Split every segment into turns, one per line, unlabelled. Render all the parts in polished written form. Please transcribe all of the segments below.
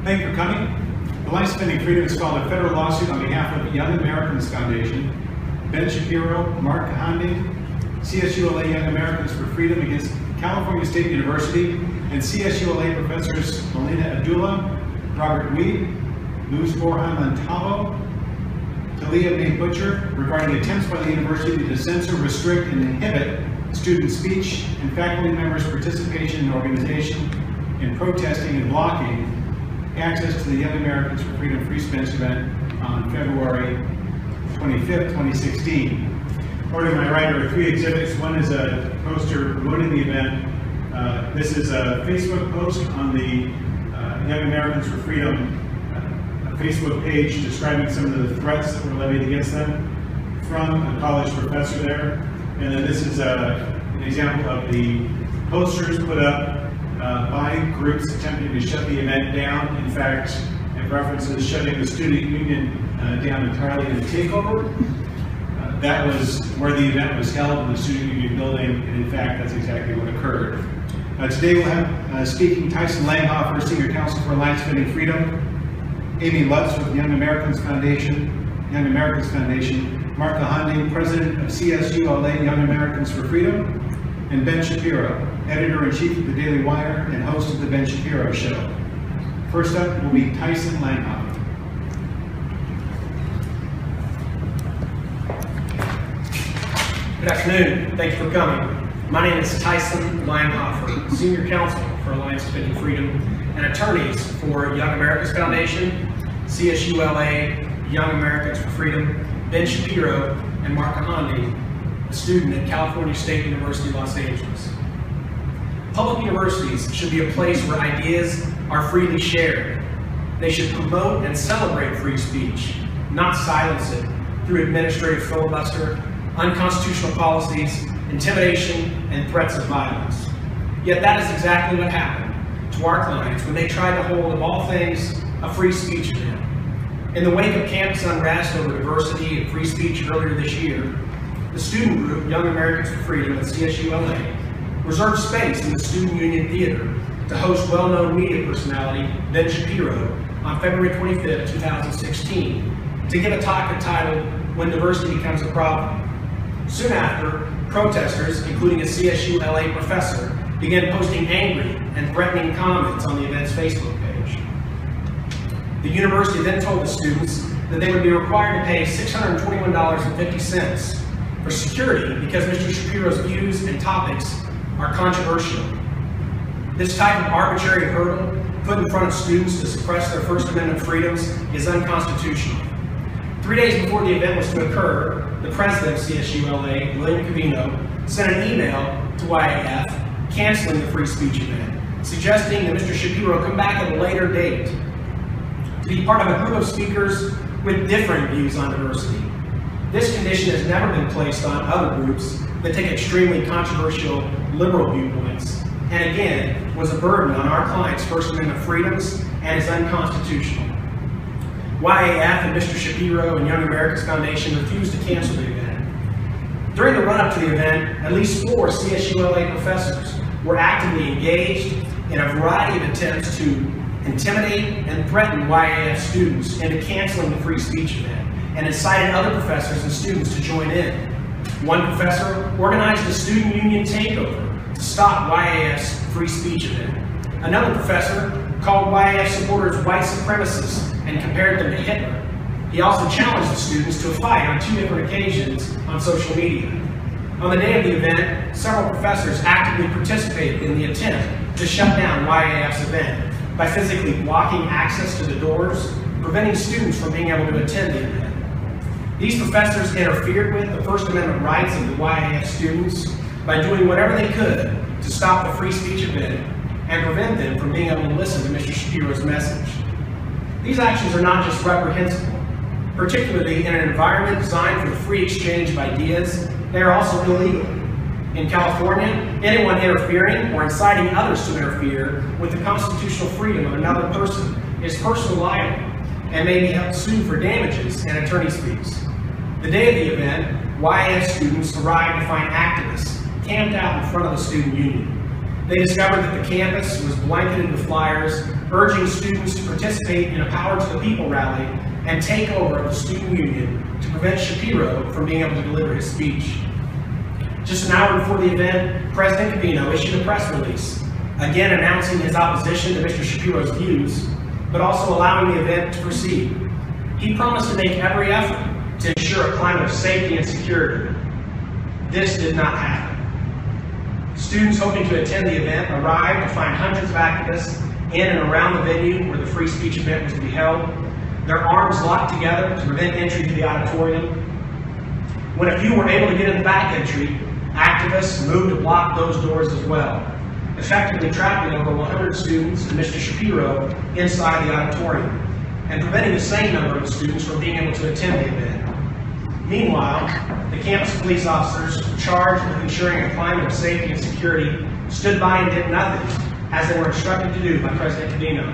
Thank you for coming. The Life Spending Freedom has filed a federal lawsuit on behalf of Young Americans Foundation, Ben Shapiro, Mark Kahandi, CSULA Young Americans for Freedom against California State University, and CSULA professors Melina Abdullah, Robert Weed, Luz Borja-Montalvo, Talia May Butcher, regarding attempts by the university to censor, restrict, and inhibit student speech and faculty members' participation in organization, in protesting and blocking access to the Young Americans for Freedom Free Speech event on February 25th, 2016. Over to my right are three exhibits. One is a poster promoting the event. This is a Facebook post on the Young Americans for Freedom Facebook page describing some of the threats that were levied against them from a college professor there. And then this is an example of the posters put up by groups attempting to shut the event down. In fact, it references shutting the student union down entirely in a takeover. That was where the event was held, in the student union building, and in fact, that's exactly what occurred. Today we'll have speaking Tyson Langhofer, Senior Counsel for Life Spending Freedom, Amy Lutz with Young Americans Foundation, Mark Kahandi, President of CSULA Young Americans for Freedom, and Ben Shapiro, Editor-in-Chief of the Daily Wire and host of the Ben Shapiro Show. First up will be Tyson Langhofer.
Good afternoon. Thank you for coming. My name is Tyson Langhofer, Senior Counsel for Alliance Defending Freedom and attorneys for Young Americans Foundation, CSULA Young Americans for Freedom, Ben Shapiro, and Mark Kahandi, a student at California State University, Los Angeles. Public universities should be a place where ideas are freely shared. They should promote and celebrate free speech, not silence it through administrative filibuster, unconstitutional policies, intimidation, and threats of violence. Yet that is exactly what happened to our clients when they tried to hold, of all things, a free speech event. In the wake of campus unrest over diversity and free speech earlier this year, the student group, Young Americans for Freedom at CSULA, reserved space in the Student Union Theater to host well-known media personality Ben Shapiro on February 25th, 2016, to give a talk entitled "When Diversity Becomes a Problem." Soon after, protesters, including a CSULA professor, began posting angry and threatening comments on the event's Facebook page. The university then told the students that they would be required to pay $621.50 for security because Mr. Shapiro's views and topics are controversial. This type of arbitrary hurdle put in front of students to suppress their First Amendment freedoms is unconstitutional. 3 days before the event was to occur, the president of CSULA, William Covino, sent an email to YAF canceling the free speech event, suggesting that Mr. Shapiro come back at a later date to be part of a group of speakers with different views on diversity. This condition has never been placed on other groups that take extremely controversial liberal viewpoints, and again, was a burden on our clients' First Amendment freedoms and is unconstitutional. YAF and Mr. Shapiro and Young Americans Foundation refused to cancel the event. During the run-up to the event, at least 4 CSULA professors were actively engaged in a variety of attempts to intimidate and threaten YAF students into canceling the free speech event, and incited other professors and students to join in. One professor organized a student union takeover to stop YAF's free speech event. Another professor called YAF supporters white supremacists and compared them to Hitler. He also challenged the students to a fight on 2 different occasions on social media. On the day of the event, several professors actively participated in the attempt to shut down YAF's event by physically blocking access to the doors, preventing students from being able to attend the event. These professors interfered with the First Amendment rights of the YAF students by doing whatever they could to stop the free speech event and prevent them from being able to listen to Mr. Shapiro's message. These actions are not just reprehensible, particularly in an environment designed for the free exchange of ideas, they are also illegal. In California, anyone interfering or inciting others to interfere with the constitutional freedom of another person is personally liable and may be sued for damages and attorney's fees. The day of the event, YAF students arrived to find activists camped out in front of the student union. They discovered that the campus was blanketed with flyers urging students to participate in a Power to the People rally and take over the student union to prevent Shapiro from being able to deliver his speech. Just an hour before the event, President Covino issued a press release, again announcing his opposition to Mr. Shapiro's views, but also allowing the event to proceed. He promised to make every effort to ensure a climate of safety and security. This did not happen. Students hoping to attend the event arrived to find hundreds of activists in and around the venue where the free speech event was to be held, their arms locked together to prevent entry to the auditorium. When a few were able to get in the back entry, activists moved to block those doors as well, effectively trapping over 100 students and Mr. Shapiro inside the auditorium, and preventing the same number of students from being able to attend the event. Meanwhile, the campus police officers charged with ensuring a climate of safety and security stood by and did nothing, as they were instructed to do by President Covino.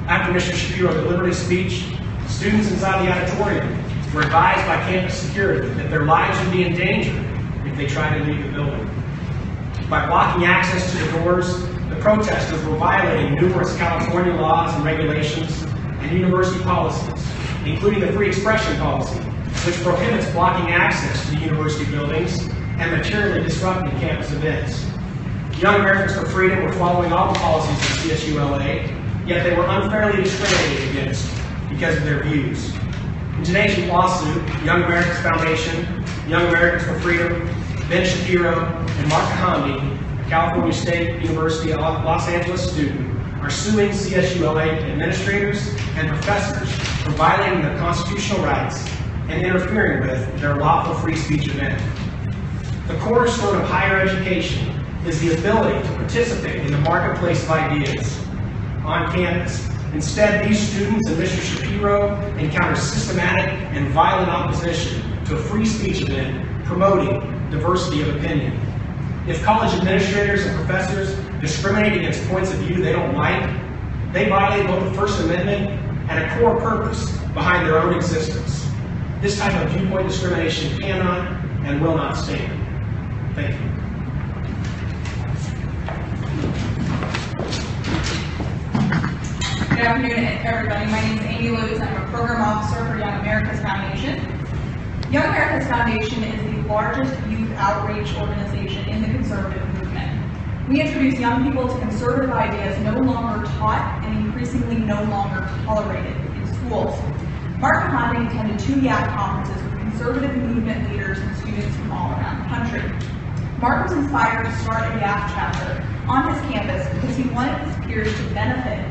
After Mr. Shapiro delivered his speech, students inside the auditorium were advised by campus security that their lives would be in danger if they tried to leave the building. By blocking access to the doors, the protesters were violating numerous California laws and regulations and university policies, including the free expression policy, which prohibits blocking access to the university buildings and materially disrupting campus events. Young Americans for Freedom were following all the policies of CSULA, yet they were unfairly discriminated against because of their views. In today's lawsuit, Young Americans Foundation, Young Americans for Freedom, Ben Shapiro, and Mark Kahandi, a California State University Los Angeles student, are suing CSULA administrators and professors for violating their constitutional rights and interfering with their lawful free speech event. The cornerstone of higher education is the ability to participate in the marketplace of ideas on campus. Instead, these students and Mr. Shapiro encounter systematic and violent opposition to a free speech event promoting diversity of opinion. If college administrators and professors discriminate against points of view they don't like, they violate both the First Amendment and a core purpose behind their own existence. This type of viewpoint discrimination cannot and will not stand. Thank you.
Good afternoon, everybody. My name is Amy Lewis. I'm a program officer for Young Americans Foundation. Young Americans Foundation is the largest youth outreach organization in the conservative movement. We introduce young people to conservative ideas no longer taught and increasingly no longer tolerated in schools. Mark Kahandi attended 2 YAC conferences with conservative movement leaders and students from all around the country. Mark was inspired to start a YAC chapter on his campus because he wanted his peers to benefit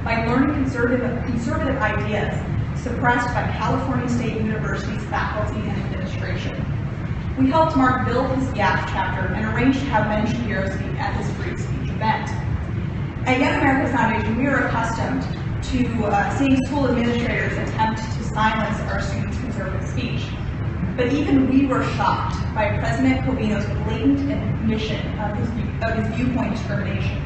by learning conservative ideas suppressed by California State University's faculty and administration. We helped Mark build his YAC chapter and arranged to have Ben Shapiro speak at his free speech event. At Young Americans Foundation, we are accustomed to seeing school administrators attempt to silence our students' conservative speech. But even we were shocked by President Covino's blatant admission of his viewpoint discrimination.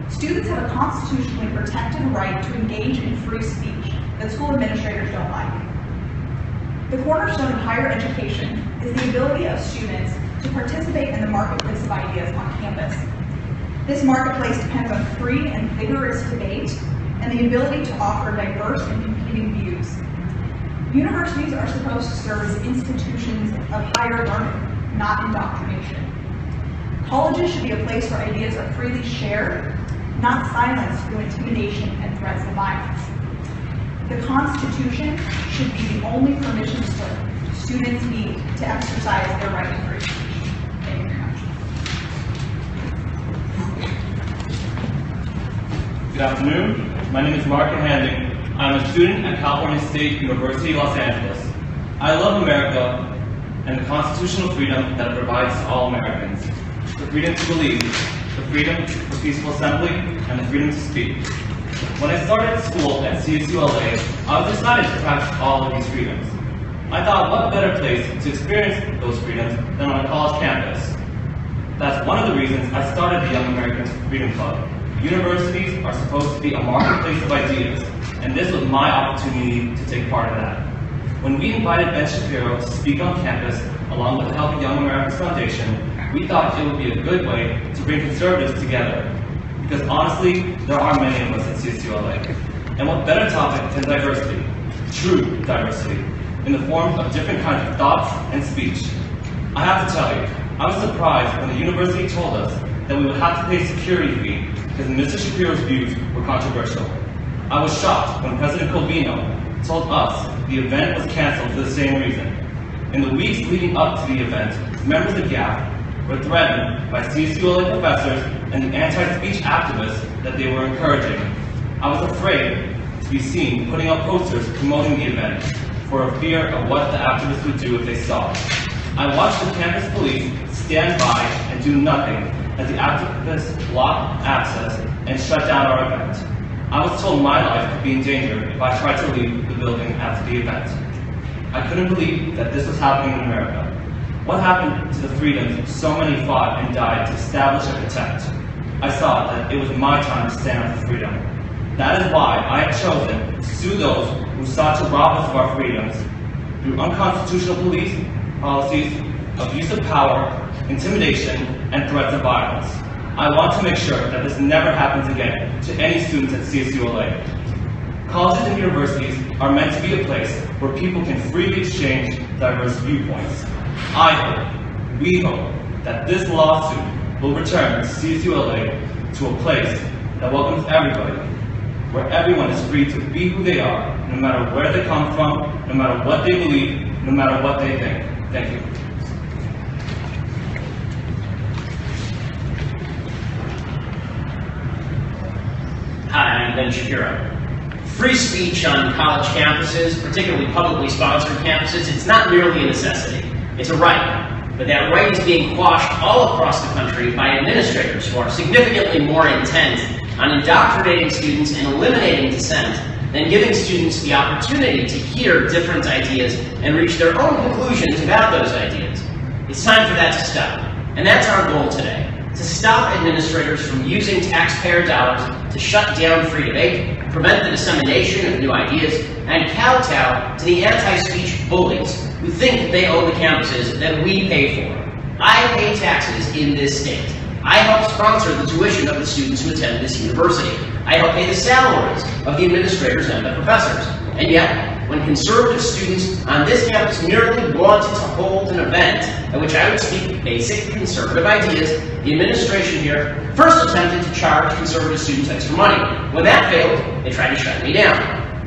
Students have a constitutionally protected right to engage in free speech that school administrators don't like. The cornerstone of higher education is the ability of students to participate in the marketplace of ideas on campus. This marketplace depends on free and vigorous debate and the ability to offer diverse and competing views. Universities are supposed to serve as institutions of higher learning, not indoctrination. Colleges should be a place where ideas are freely shared, not silenced through intimidation and threats of violence. The Constitution should be the only permission slip students need to exercise their right to free speech. Thank you very much.
Good afternoon. My name is Mark Kahandi. I'm a student at California State University, Los Angeles. I love America and the constitutional freedom that it provides to all Americans. The freedom to believe, the freedom for peaceful assembly, and the freedom to speak. When I started school at CSULA, I was excited to practice all of these freedoms. I thought, what better place to experience those freedoms than on a college campus? That's one of the reasons I started the Young Americans Freedom Club. Universities are supposed to be a marketplace of ideas, and this was my opportunity to take part in that. When we invited Ben Shapiro to speak on campus, along with the help of Young Americans Foundation, we thought it would be a good way to bring conservatives together. because honestly, there are many of us at CSULA. And what better topic than diversity, true diversity, in the form of different kinds of thoughts and speech. I have to tell you, I was surprised when the university told us that we would have to pay a security fee because Mr. Shapiro's views were controversial. I was shocked when President Covino told us the event was canceled for the same reason. In the weeks leading up to the event, members of GAF were threatened by CSULA professors and the anti-speech activists that they were encouraging. I was afraid to be seen putting up posters promoting the event for a fear of what the activists would do if they saw it. I watched the campus police stand by and do nothing as the activists blocked access and shut down our event. I was told my life could be in danger if I tried to leave the building after the event. I couldn't believe that this was happening in America. What happened to the freedoms so many fought and died to establish and protect? I saw that it was my time to stand up for freedom. That is why I have chosen to sue those who sought to rob us of our freedoms through unconstitutional police policies, abuse of power, intimidation, and threats of violence. I want to make sure that this never happens again to any students at CSULA. Colleges and universities are meant to be a place where people can freely exchange diverse viewpoints. I hope, we hope, that this lawsuit will return CSULA to a place that welcomes everybody, where everyone is free to be who they are, no matter where they come from, no matter what they believe, no matter what they think. Thank you.
Hi, I'm Ben Shapiro. Free speech on college campuses, particularly publicly sponsored campuses, it's not merely a necessity, it's a right. But that right is being quashed all across the country by administrators who are significantly more intent on indoctrinating students and eliminating dissent than giving students the opportunity to hear different ideas and reach their own conclusions about those ideas. It's time for that to stop. And that's our goal today, to stop administrators from using taxpayer dollars to shut down free debate, prevent the dissemination of new ideas, and kowtow to the anti-speech bullies who think they own the campuses that we pay for. I pay taxes in this state. I help sponsor the tuition of the students who attend this university. I help pay the salaries of the administrators and the professors. And yet, when conservative students on this campus merely wanted to hold an event at which I would speak basic conservative ideas, the administration here first attempted to charge conservative students extra money. When that failed, they tried to shut me down.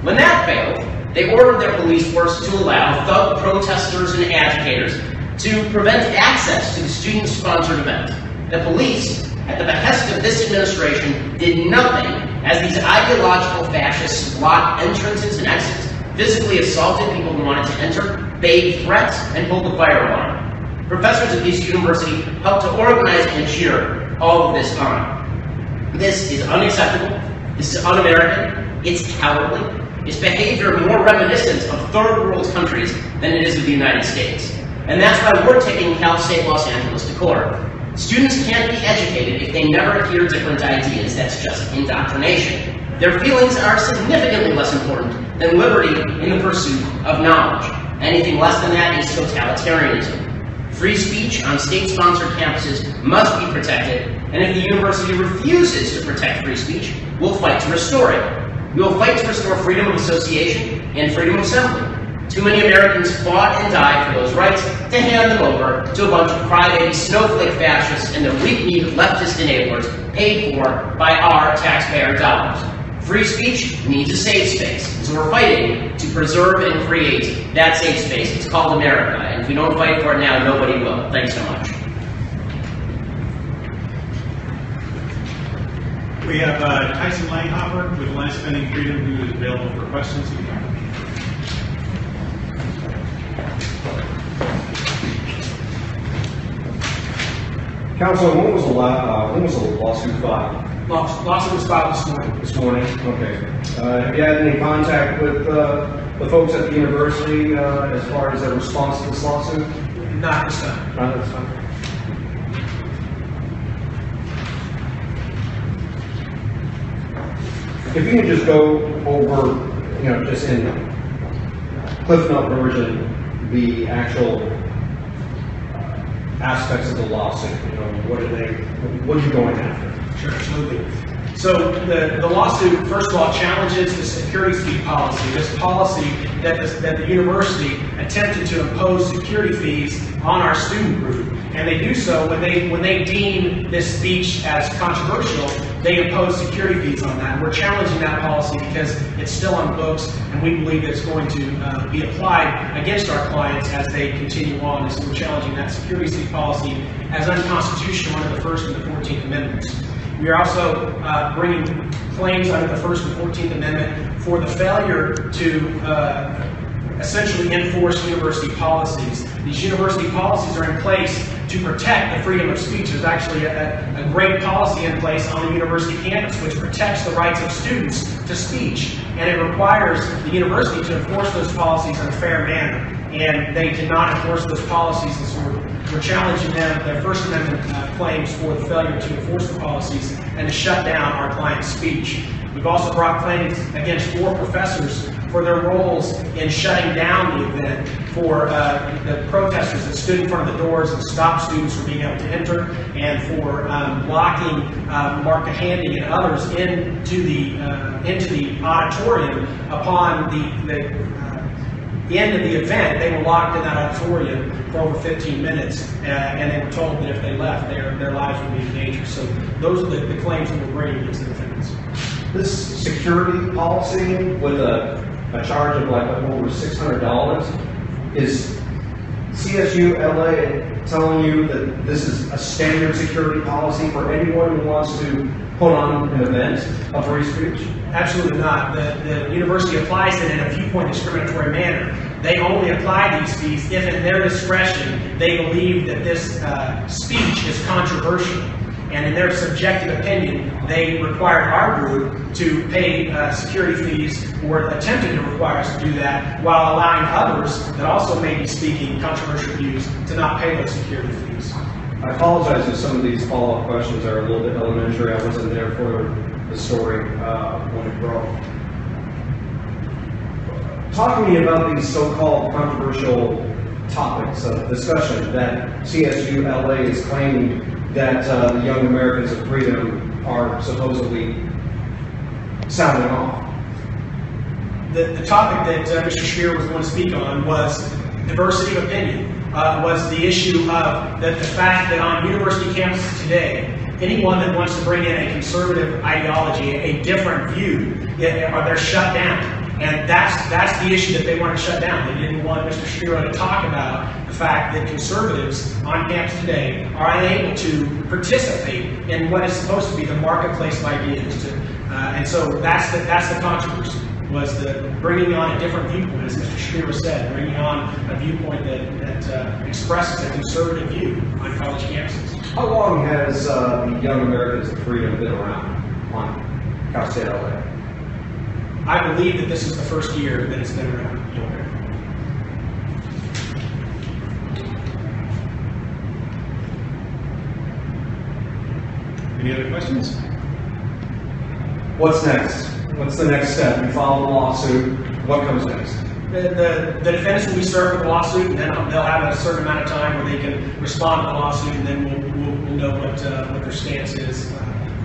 When that failed, they ordered their police force to allow thug protesters and agitators to prevent access to the student-sponsored event. The police, at the behest of this administration, did nothing as these ideological fascists blocked entrances and exits, physically assaulted people who wanted to enter, bathed threats, and pulled the fire alarm. Professors at this university helped to organize and cheer all of this on. This is unacceptable, this is un-American, it's cowardly, it's behavior more reminiscent of third world countries than it is of the United States. And that's why we're taking Cal State Los Angeles to court. Students can't be educated if they never hear different ideas. That's just indoctrination. Their feelings are significantly less important than liberty in the pursuit of knowledge. Anything less than that is totalitarianism. Free speech on state-sponsored campuses must be protected, and if the university refuses to protect free speech, we'll fight to restore it. We will fight to restore freedom of association and freedom of assembly. Too many Americans fought and died for those rights to hand them over to a bunch of crybaby snowflake fascists and their weak-kneed leftist enablers paid for by our taxpayer dollars. Free speech needs a safe space, and so we're fighting to preserve and create that safe space. It's called America, and if we don't fight for it now, nobody will. Thanks so much.
We have Tyson Langhoffer with Life Spending Freedom, who is available for questions.
Council, when was the lawsuit filed?
Lawsuit was filed this morning.
This morning? Okay. Have you had any contact with the folks at the university as far as their response to this lawsuit?
Not this time.
Not this time. If you could just go over, just in Cliff Note version, the actual aspects of the lawsuit. What are you going after?
Sure, absolutely. So the lawsuit, first of all, challenges the security fee policy, this policy that the university attempted to impose security fees on our student group. And they do so when they deem this speech as controversial, they impose security fees on that. And we're challenging that policy because it's still on books, and we believe that it's going to be applied against our clients as they continue on. And so we're challenging that security fee policy as unconstitutional under the First and the 14th Amendments. We are also bringing claims under the First and 14th Amendment for the failure to essentially enforce university policies. These university policies are in place to protect the freedom of speech. There's actually a great policy in place on the university campus which protects the rights of students to speech, and it requires the university to enforce those policies in a fair manner. And they did not enforce those policies, and so we're challenging them, their First Amendment claims for the failure to enforce the policies and to shut down our client's speech. We've also brought claims against 4 professors for their roles in shutting down the event, for the protesters that stood in front of the doors and stopped students from being able to enter, and for blocking Mark Handing and others into the auditorium upon the end of the event. They were locked in that auditorium for over 15 minutes, and they were told that if they left, their lives would be in danger. So those are the claims that we're bringing against the defendants.
This security policy with a charge of like over $600, is CSULA telling you that this is a standard security policy for anyone who wants to put on an event of free speech?
Absolutely not. The university applies it in a viewpoint discriminatory manner. They only apply these fees if in their discretion they believe that this speech is controversial. And in their subjective opinion, they required our group to pay security fees, or attempted to require us to do that, while allowing others that also may be speaking controversial views to not pay those security fees.
I apologize if some of these follow-up questions are a little bit elementary. I wasn't there for the story when it broke. Talk to me about these so-called controversial topics of discussion that CSULA is claiming that the Young Americans of Freedom are supposedly sounding off.
The topic that Mr. Shapiro was going to speak on was diversity of opinion, was the issue of the fact that on university campuses today, anyone that wants to bring in a conservative ideology, a different view, they're shut down. And that's the issue that they want to shut down. They didn't want Mr. Shapiro to talk about the fact that conservatives on campus today are unable to participate in what is supposed to be the marketplace of ideas. And so that's the controversy, was the bringing on a different viewpoint, as Mr. Shapiro said, bringing on a viewpoint that expresses a conservative view on college campuses.
How long has the Young Americans of Freedom been around on Cal State LA?
I believe that this is the first year that it's been around.
Any other questions?
What's next? What's the next step? You file the lawsuit. What comes next?
The defendants will be served with a lawsuit, and then they'll have a certain amount of time where they can respond to the lawsuit, and then we'll know what their stance is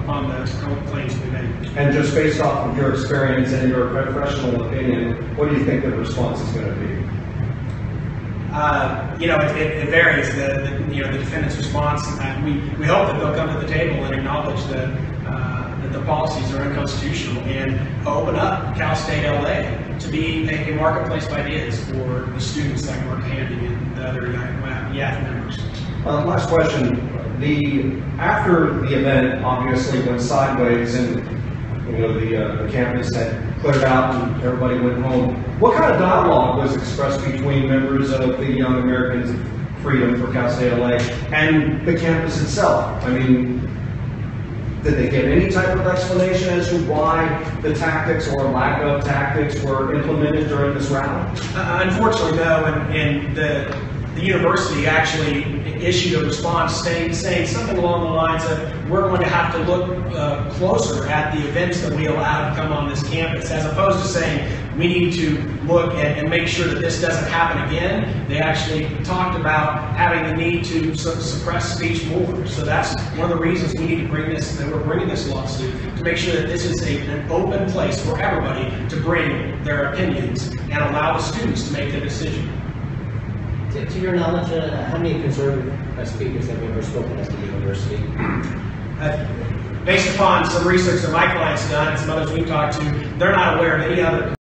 on the claims we made.
And just based off of your experience and your professional opinion, what do you think the response is going to be?
It varies. The defendant's response. We hope that they'll come to the table and acknowledge that the policies are unconstitutional and open up Cal State LA to be a marketplace of ideas for the students like Mark Handing and the other YAF members.
Last question. After the event obviously went sideways and the campus had cleared out and everybody went home, what kind of dialogue was expressed between members of the Young Americans of Freedom for Cal State LA and the campus itself? I mean, did they give any type of explanation as to why the tactics or lack of tactics were implemented during this round?
Unfortunately, no, and the university actually issued a response saying something along the lines of, we're going to have to look closer at the events that we allow to come on this campus, as opposed to saying, we need to look and make sure that this doesn't happen again. They actually talked about having the need to suppress speech more. So that's one of the reasons we need to bring this, that we're bringing this lawsuit, to make sure that this is an open place for everybody to bring their opinions and allow the students to make their decision.
To your knowledge, how many conservative speakers have ever spoken at the university?
Based upon some research that my client's done and some others we've talked to, they're not aware of any other